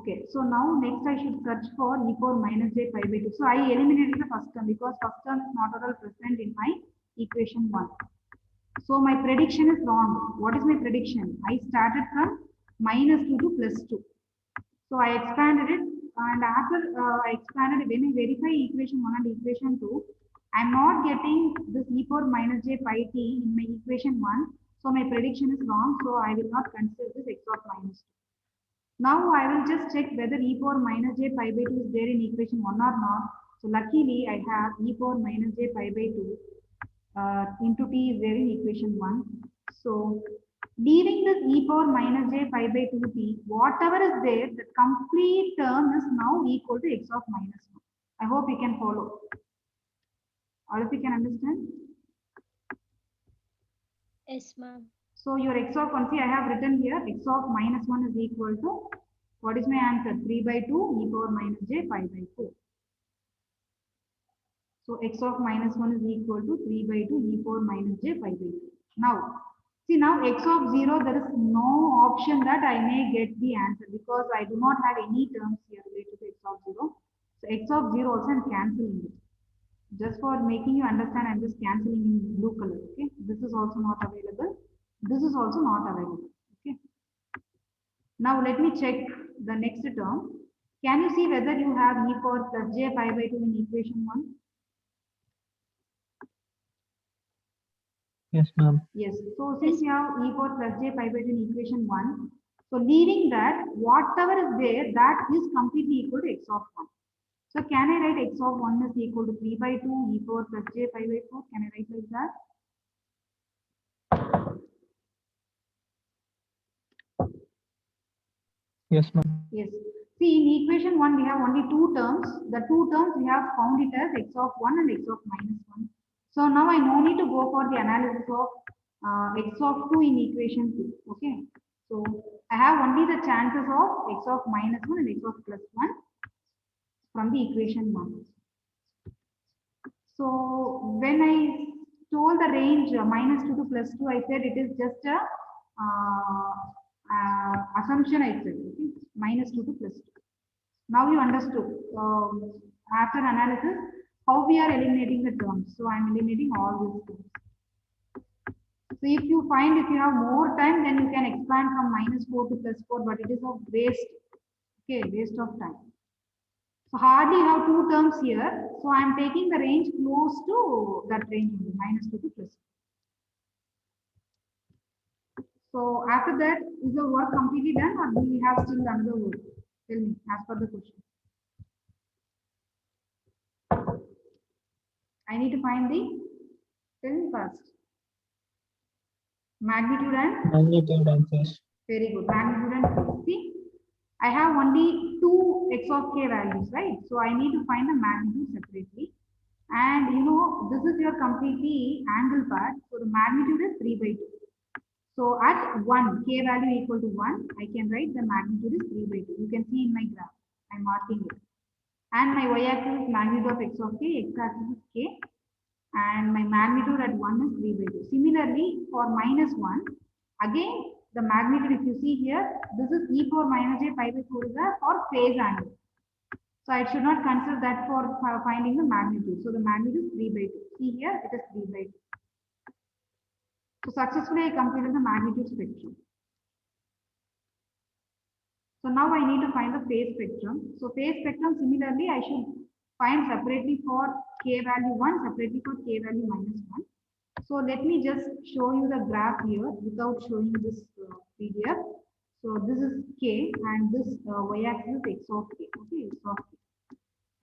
Okay, so now next I should search for e power minus j pi by 2. So I eliminated the first term because first term is not at all present in my equation 1. So my prediction is wrong. What is my prediction? I started from minus 2 to plus 2. So I expanded it, and after I expanded it, when I verify equation 1 and equation 2, I am not getting this e power minus j pi t in my equation 1. So my prediction is wrong. So I will not consider this x of minus 2. Now I will just check whether e power minus j pi by 2 is there in equation 1 or not. So luckily I have e power minus j pi by 2 into t is there in equation 1. So leaving this e power minus j pi by 2t, whatever is there, the complete term is now equal to x of minus 1. I hope you can follow. All of you can understand? Yes, ma'am. So your x of 1, see I have written here, x of minus 1 is equal to, what is my answer? 3 by 2 e power minus j pi by 4. So x of minus 1 is equal to 3 by 2 e power minus j pi by 2. Now, see now x of 0, there is no option that I may get the answer because I do not have any terms here related to x of 0. So x of 0 also I am cancelling it. Just for making you understand, I am just cancelling in blue color. Okay, this is also not available. This is also not available. Okay. Now let me check the next term. Can you see whether you have e power plus j pi by 2 in equation 1? Yes, ma'am. Yes. So since you have e power plus j pi by 2 in equation 1, so leaving that, whatever is there, that is completely equal to x of 1. So can I write x of 1 is equal to 3 by 2 e power plus j pi by 4? Can I write like that? Yes, ma'am. Yes. See, in equation 1, we have only two terms. The two terms we have found it as x of 1 and x of minus 1. So now I no need to go for the analysis of x of 2 in equation 2. Okay. So I have only the chances of x of minus 1 and x of plus 1 from the equation 1. So when I told the range minus 2 to plus 2, I said it is just a assumption I said, okay? Minus 2 to plus 2. Now you understood after analysis how we are eliminating the terms. So I am eliminating all these terms. So if you find if you have more time, then you can expand from minus 4 to plus 4, but it is of waste. Okay, waste of time. So hardly you have two terms here. So I am taking the range close to that range only, minus 2 to plus 2. So after that, is the work completely done or do we have still another work? Tell me, as per the question. I need to find the, tell me first. Magnitude and? Magnitude and phase. Very good, magnitude and phase. See, I have only two x of k values, right? So I need to find the magnitude separately. And you know, this is your completely angle part. So the magnitude is 3 by 2. So at 1, k value equal to 1, I can write the magnitude is 3 by 2. You can see in my graph, I'm marking it. And my y-axis is magnitude of x of k, x-axis is k. And my magnitude at 1 is 3 by 2. Similarly, for minus 1, again, the magnitude, if you see here, this is e power minus j pi by 4 is for phase angle. So I should not consider that for finding the magnitude. So the magnitude is 3 by 2. See here, it is 3 by 2. So successfully I completed the magnitude spectrum. So now I need to find the phase spectrum. So phase spectrum, similarly, I should find separately for k value 1, separately for k value minus 1. So let me just show you the graph here without showing this PDF. So this is k and this y-axis is x of k. Okay, x of k.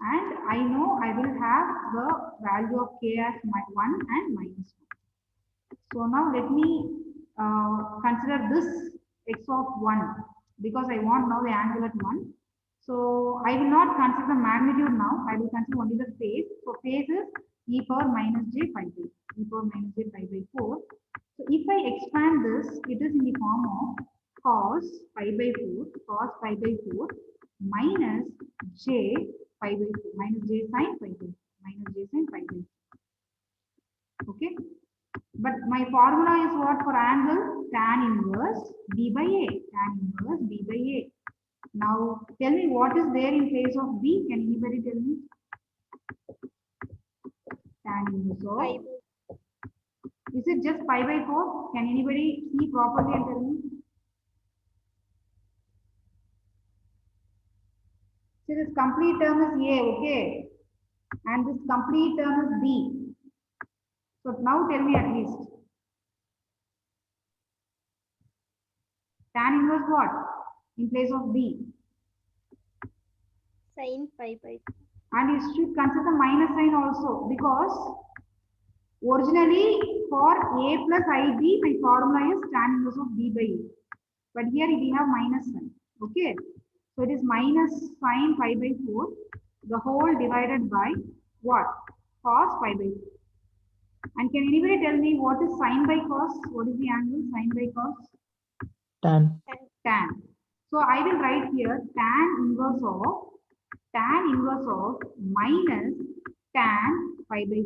And I know I will have the value of k as 1 and minus 1. So now let me consider this x of 1 because I want now the angle at 1. So I will not consider the magnitude now. I will consider only the phase. So phase is e power minus j pi by 4. E power minus j pi by 4. So if I expand this, it is in the form of cos pi by 4, cos pi by 4 minus j pi by 4, minus j sin pi by 4, minus j sin pi by 4. Okay. But my formula is what for angle? Tan inverse b by a. Tan inverse b by a. Now tell me what is there in place of b. Can anybody tell me? Tan inverse of. Is it just pi by 4? Can anybody see properly and tell me? So this complete term is A, okay? And this complete term is B. So now tell me at least. Tan inverse what? In place of B. Sin pi by 4. And you should consider minus sign also, because originally for A plus IB, my formula is tan inverse of B by A. But here we have minus sign. Okay. So it is minus sin pi by 4, the whole divided by what? Cos pi by 4. And can anybody tell me what is sin by cos? What is the angle? Sin by cos? Tan. Tan. So I will write here tan inverse of minus tan pi by 4.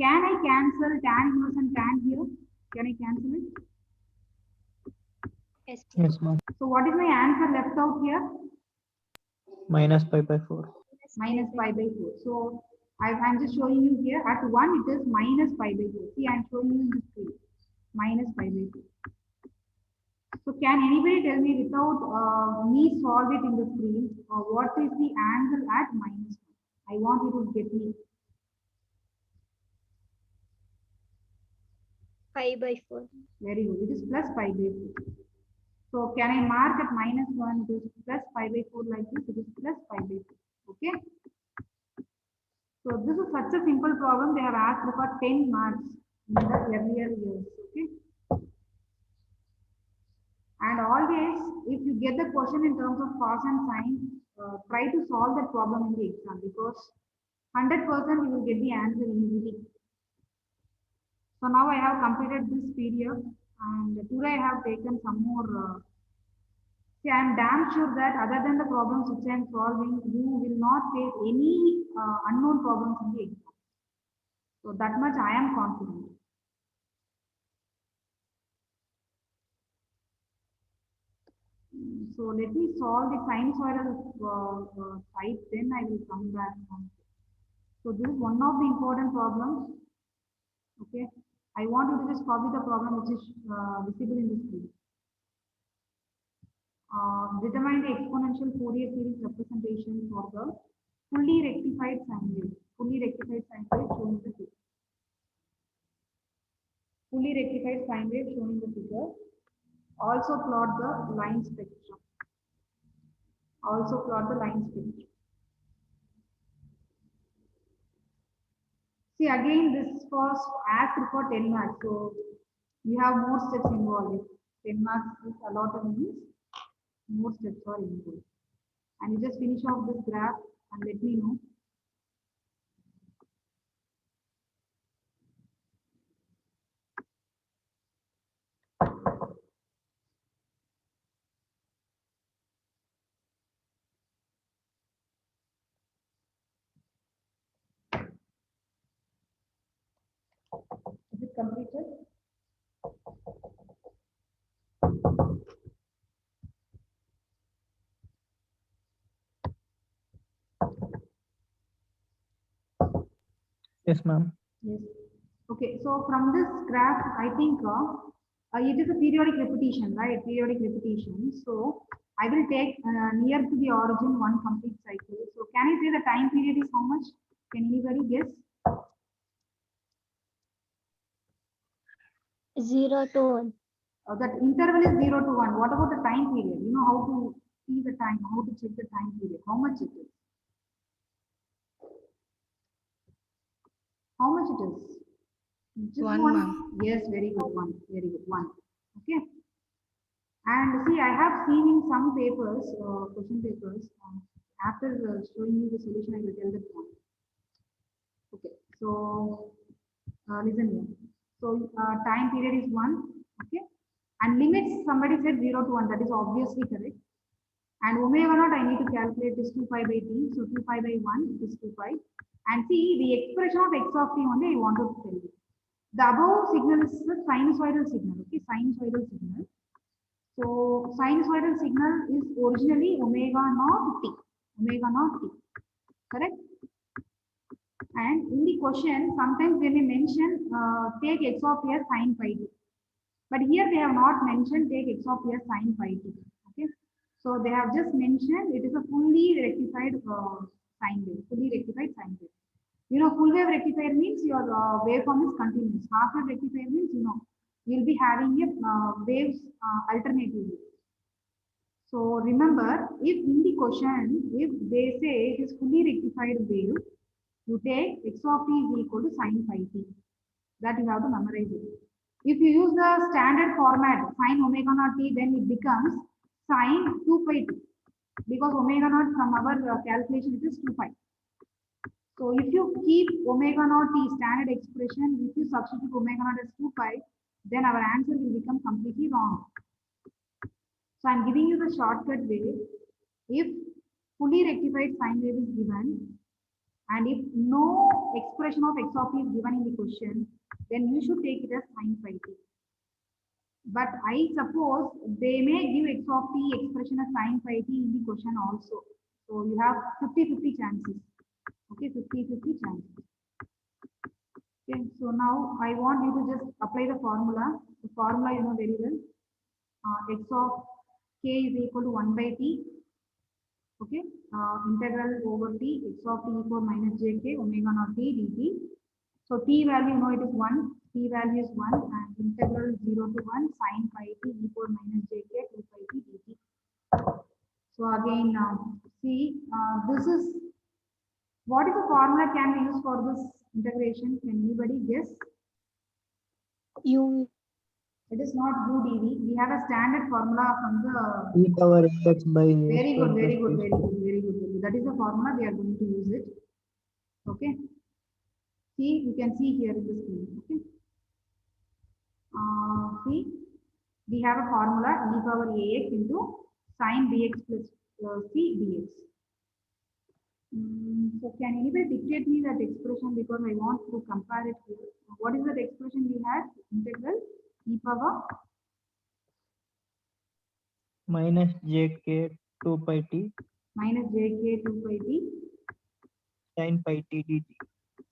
Can I cancel tan inverse and tan here? Can I cancel it? Yes. Yes, ma'am. So what is my answer left out here? Minus pi by 4. Minus pi by 4. So I'm just showing you here. At 1 it is minus pi by 4. See, I'm showing you in the screen. Minus pi by 4. So can anybody tell me without me solve it in the screen, what is the angle at minus 1? I want you to get me. Pi by 4. Very good. It is plus pi by 4. So can I mark at minus 1? It is plus pi by 4 like this. It is plus pi by 4. Okay. So this is such a simple problem. They have asked for 10 marks in the earlier years. Okay. And always, if you get the question in terms of cos and sin, try to solve that problem in the exam, because 100% you will get the answer easily. So now I have completed this period, and today I have taken some more. See, I am damn sure that other than the problems which I am solving, you will not face any unknown problems in the exam. So that much I am confident. So let me solve the sinusoidal type, then I will come back. So this is one of the important problems. Okay, I want you to just copy the problem which is visible in the screen. Determine the exponential Fourier series representation for the fully rectified sine wave. Fully rectified sine wave shown in the figure. Fully rectified sine wave shown in the figure. Also plot the line spectrum. Also plot the line spectrum. See, again, this was asked for 10 marks. So you have more steps involved. If 10 marks is allotted, means more steps are involved. And you just finish off this graph and let me know. Is it completed? Yes, ma'am. Yes. Okay, so from this graph, I think it is a periodic repetition, right? Periodic repetition. So I will take near to the origin one complete cycle. So can you say the time period is how much? Can anybody guess? 0 to 1. That interval is 0 to 1. What about the time period? You know how to see the time, how to check the time period, how much it is? How much it is? Just 1, one. ma'am. Yes, very good. 1. Very good. 1. Okay. And see, I have seen in some papers, question papers, after showing you the solution, I will tell the point. Okay. So, listen here. So, time period is 1. Okay. And limits, somebody said 0 to 1. That is obviously correct. And omega naught, I need to calculate is 2 pi by t. So, 2 pi by 1 is 2 pi. And see, the expression of x of t only I want to tell you. The above signal is the sinusoidal signal. Okay. Sinusoidal signal. So sinusoidal signal is originally omega naught t. Omega naught t. Correct? And in the question, sometimes they may mention take x of s sin pi t. But here they have not mentioned take x of s sin pi t. Okay. So they have just mentioned it is a fully rectified sine wave. Fully rectified sine wave. You know, full wave rectifier means your waveform is continuous. Half wave rectifier means, you know, you'll be having a waves alternatively. So remember, if in the question, if they say it is fully rectified wave, you take x of t is equal to sine pi t. That you have to memorize it. If you use the standard format sine omega naught t, then it becomes sine 2 pi t. Because omega naught from our calculation it is 2 pi. So if you keep omega naught t standard expression, if you substitute omega naught as 2 pi, then our answer will become completely wrong. So I'm giving you the shortcut way. If fully rectified sine wave is given, and if no expression of x of t is given in the question, then you should take it as sine pi t. But I suppose they may give x of t expression as sine pi t in the question also. So you have 50-50 chances. Okay, 50-50 chances. Okay, so now I want you to just apply the formula. The formula you know very well. X of k is equal to 1 by t. Okay, integral over t, x of t equal minus jk omega naught t dt. So t value you know it is 1, t value is 1, and integral 0 to 1 sine pi t equal minus jk 2 pi t dt. So again, see, this is, what is the formula can we use for this integration? Can anybody guess? U. It is not u dv. We have a standard formula from the. E power x by Very good, very plus good, t. very good, very good, very good. That is the formula we are going to use it. Okay. See, you can see here in the screen. Okay. See, we have a formula e power ax into sine bx plus c dx. So can anybody dictate me that expression because I want to compare it here. What is that expression we had? Integral e power Minus jk 2 pi t minus jk 2 pi t sin pi t dt.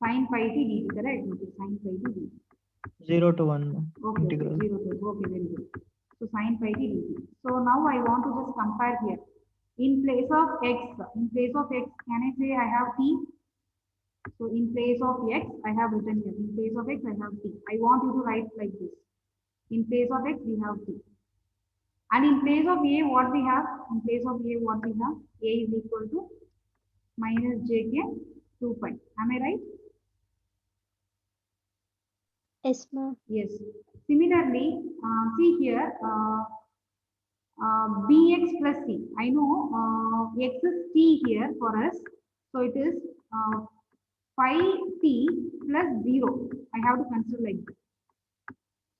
sine pi t dt, correct? Okay, sine pi t dt. 0 to 1 Okay, integral. okay, 0 to, okay, very good. So sine pi t dt. So now I want to just compare here. In place of x, can I say I have t? So in place of x, I have written here. In place of x, I have t. I want you to write like this. In place of x, we have t. And in place of a, what we have? In place of a, what we have? A is equal to minus jk 2 pi. Am I right? Yes, ma'am. Yes. Similarly, see here, bx plus c. I know x is t here for us. So it is pi t plus 0. I have to consider like this.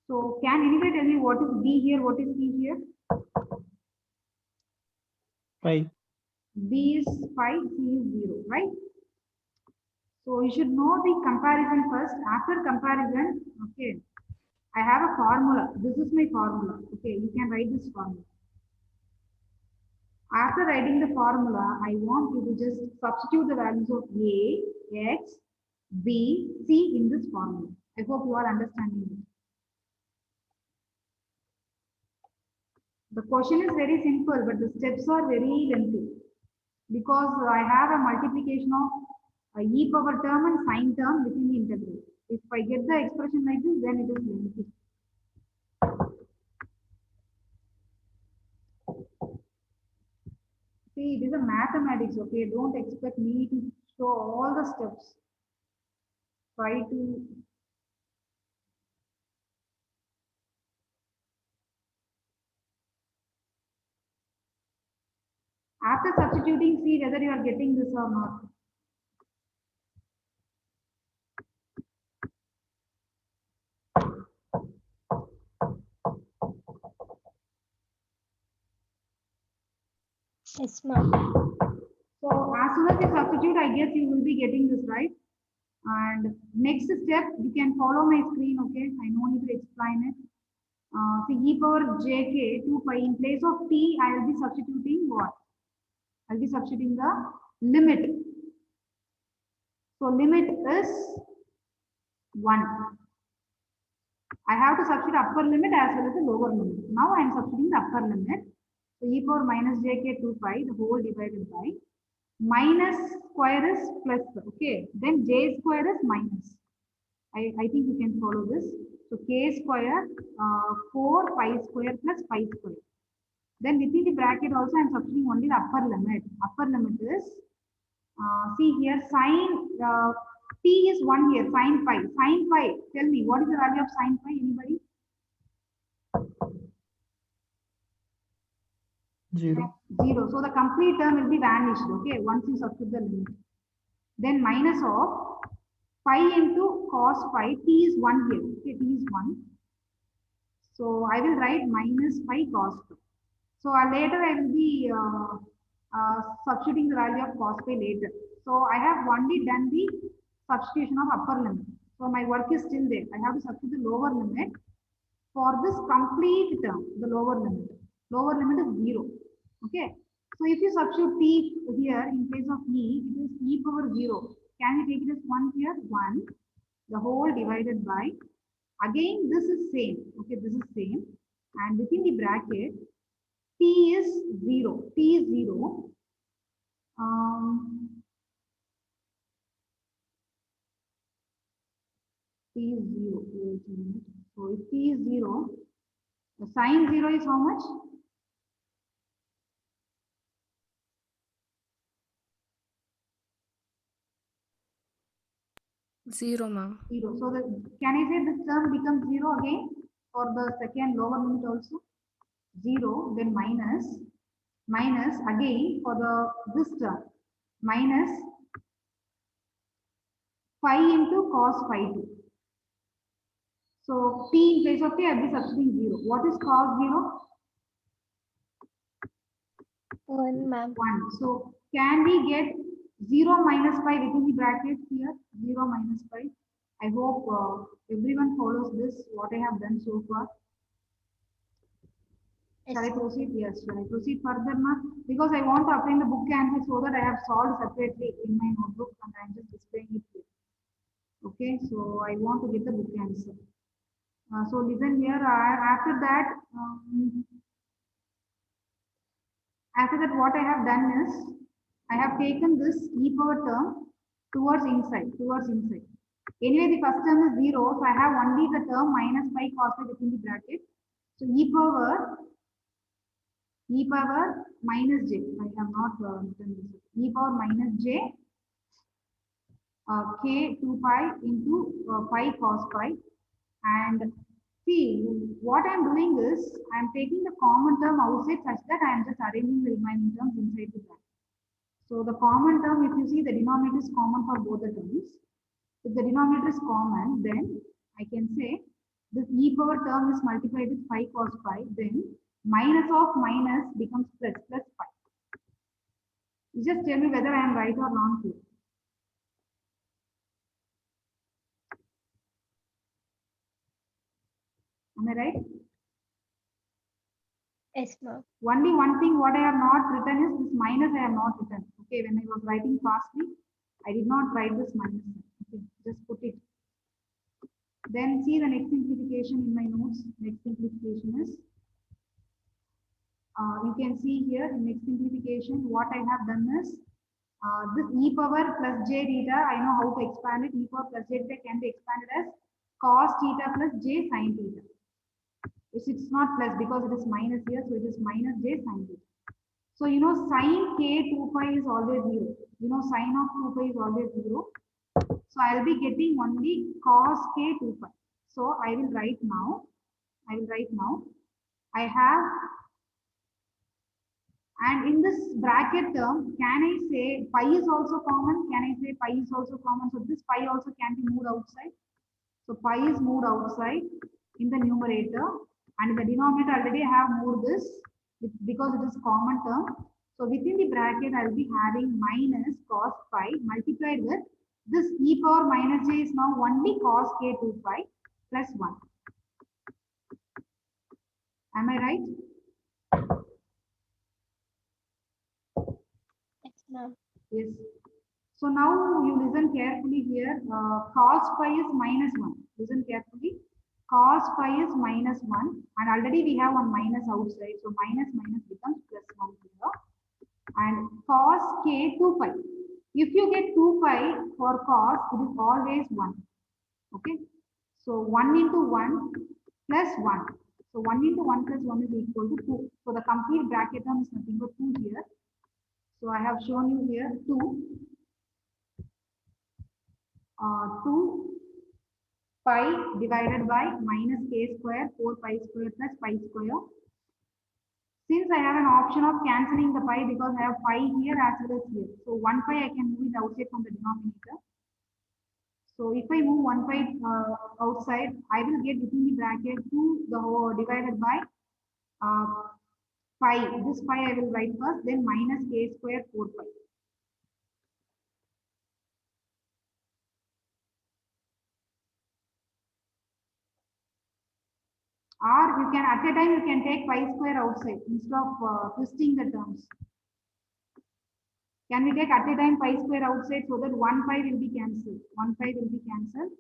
So can anybody tell me what is b here, what is c here? Pi. B is pi, c is 0, right? So you should know the comparison first. After comparison, okay, I have a formula. This is my formula. Okay, you can write this formula. After writing the formula, I want you to just substitute the values of A, X, B, C in this formula. I hope you are understanding it. The question is very simple, but the steps are very lengthy because I have a multiplication of a e power term and sine term within the integral. If I get the expression like this, then it is lengthy. See, it is a mathematics, okay? Don't expect me to show all the steps. Try to. After substituting, see whether you are getting this or not. Yes, ma'am. So as soon as you substitute, I guess you will be getting this, right? And next step, you can follow my screen, okay? I no need to explain it. see e power jk 2 pi. In place of t, I will be substituting what? I'll be substituting the limit. So limit is 1. I have to substitute upper limit as well as the lower limit. Now I am substituting the upper limit. So e power minus jk 2 pi, the whole divided by minus square is plus. Okay, then j square is minus. I think you can follow this. So k square 4 pi square plus pi square. Then within the bracket also I am substituting only the upper limit. Upper limit is see here sine t is 1 here, sine pi. Sine pi, tell me what is the value of sine pi? Anybody? 0. 0. So the complete term will be vanished. Okay, once you substitute the limit. Then minus of pi into cos pi. T is 1 here. Okay, t is 1. So I will write minus pi cos pi. So later I will be substituting the value of cos pi later. So I have only done the substitution of upper limit. So my work is still there. I have to substitute the lower limit for this complete term, the lower limit. Lower limit is 0. Okay. So if you substitute t here in place of e, it is e power 0. Can we take it as 1 here? 1. The whole divided by, again this is same. Okay, this is same. And within the bracket, t is 0. T is 0. T is 0. Wait a minute. So if t is 0, the sine 0 is how much? Zero, ma'am. 0. So can I say this term becomes 0 again for the second lower limit also? 0, then minus again for this term, minus pi into cos pi 2. So t in place of t, I will be substituting 0. What is cos 0? 1, ma'am. 1. So can we get 0 minus pi within the brackets here? 0 minus pi. I hope everyone follows this, what I have done so far. Shall I proceed? Yes, shall I proceed further, ma? Because I want to obtain the book answer so that I have solved separately in my notebook and I am just displaying it here. Okay, so I want to get the book answer. So listen here, after that what I have done is, I have taken this e power term towards inside. Anyway, the first term is 0, so I have only the term minus pi cos pi within the bracket. So e power minus j. I have not written this. E power minus j k 2 pi into pi cos pi. And see, what I am doing is, I am taking the common term outside such that I am just arranging the remaining terms inside the bracket. So the common term, if you see, the denominator is common for both the terms. If the denominator is common, then I can say this e power term is multiplied with pi cos pi, then minus of minus becomes plus pi. You just tell me whether I am right or wrong here. Am I right? Yes, ma'am. Only one thing what I have not written is this minus I have not written. Okay, when I was writing fastly, I did not write this minus. Okay, just put it. Then see the next simplification in my notes. Next simplification is, you can see here in next simplification, what I have done is, this e power plus j theta, I know how to expand it. E power plus j theta can be expanded as cos theta plus j sin theta. It's not plus because it is minus here, so it is minus j sin theta. So you know sin k 2 pi is always 0. You know sin of 2 pi is always 0. So I will be getting only cos k 2 pi. So I will write now. I have, and in this bracket term, can I say pi is also common? Can I say pi is also common? So this pi also can be moved outside. So pi is moved outside in the numerator, and in the denominator already I have moved this because it is common term. So within the bracket I will be having minus cos pi multiplied with this e power minus j is now only cos k 2 pi plus 1. Am I right? Yes, ma'am. Yes. So now you listen carefully here. Cos phi is minus 1. Listen carefully. Cos phi is minus 1. And already we have one minus outside. So minus minus becomes plus 1 here. And cos k 2 pi. If you get 2 pi for cos, it is always 1. Okay. So 1 into 1 plus 1. So 1 into 1 plus 1 is equal to 2. So the complete bracket term is nothing but 2 here. So I have shown you here 2. 2 pi divided by minus k square 4 pi square plus pi square. Since I have an option of cancelling the pi because I have pi here as well as here. So 1 pi I can move it outside from the denominator. So if I move 1 pi outside, I will get within the bracket 2 the whole divided by pi. This pi I will write first, then minus k square 4 pi. Or you can at a time you can take pi square outside instead of twisting the terms. Can we take at a time pi square outside so that 1 pi will be cancelled? 1 pi will be cancelled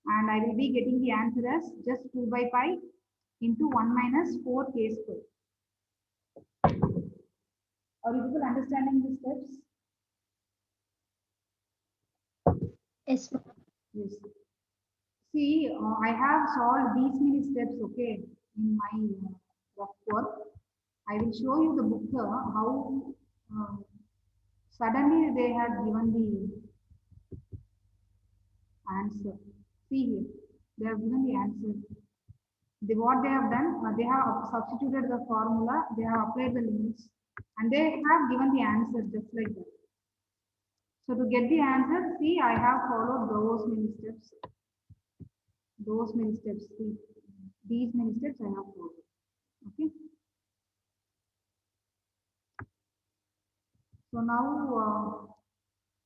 and I will be getting the answer as just 2 by pi into 1 minus 4 k square. Are you people understanding the steps? Yes, ma'am. Yes. See, I have solved these many steps, okay, in my rough work. I will show you the book how suddenly they have given the answer. See here, they have given the answer. What they have done, they have substituted the formula, they have applied the limits, and they have given the answer just like that. So to get the answer, see, I have followed those many steps. Those many steps, see, these many steps I have followed. Okay. So now,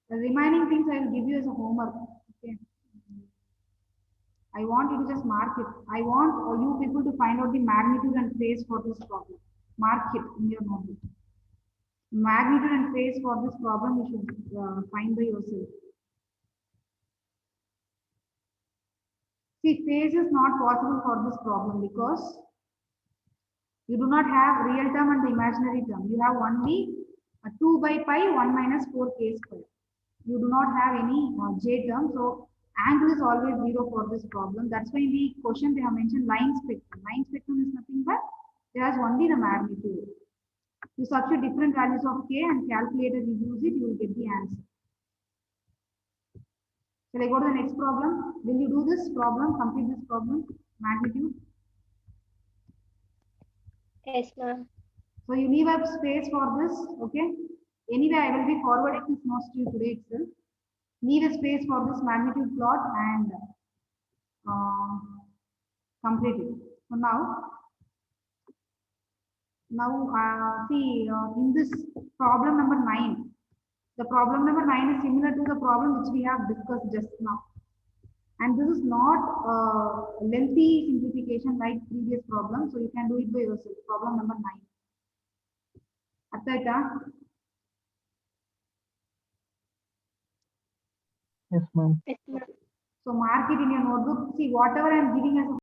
the remaining things I will give you as a homework. Okay. I want you to just mark it. I want you people to find out the magnitude and phase for this problem. Mark it in your notebook. Magnitude and phase for this problem you should find by yourself. See, phase is not possible for this problem because you do not have real term and the imaginary term. You have only 2 by pi 1 minus 4 k square. You do not have any j term. So angle is always 0 for this problem. That's why in the question they have mentioned line spectrum. Line spectrum is nothing but it has only the magnitude. You substitute different values of k and calculator you use it, you will get the answer. Shall I go to the next problem? Will you do this problem, complete this problem, magnitude? Yes, ma'am. So you leave up space for this, okay? Anyway, I will be forwarding this notes to you today itself. Leave a space for this magnitude plot and complete it. So now see in this problem number 9, the problem number 9 is similar to the problem which we have discussed just now. And this is not a lengthy simplification like previous problem, so you can do it by yourself. Problem number 9. Attaita? Yes, ma'am. Yes, ma'am. So mark it in your notebook. See, whatever I am giving as a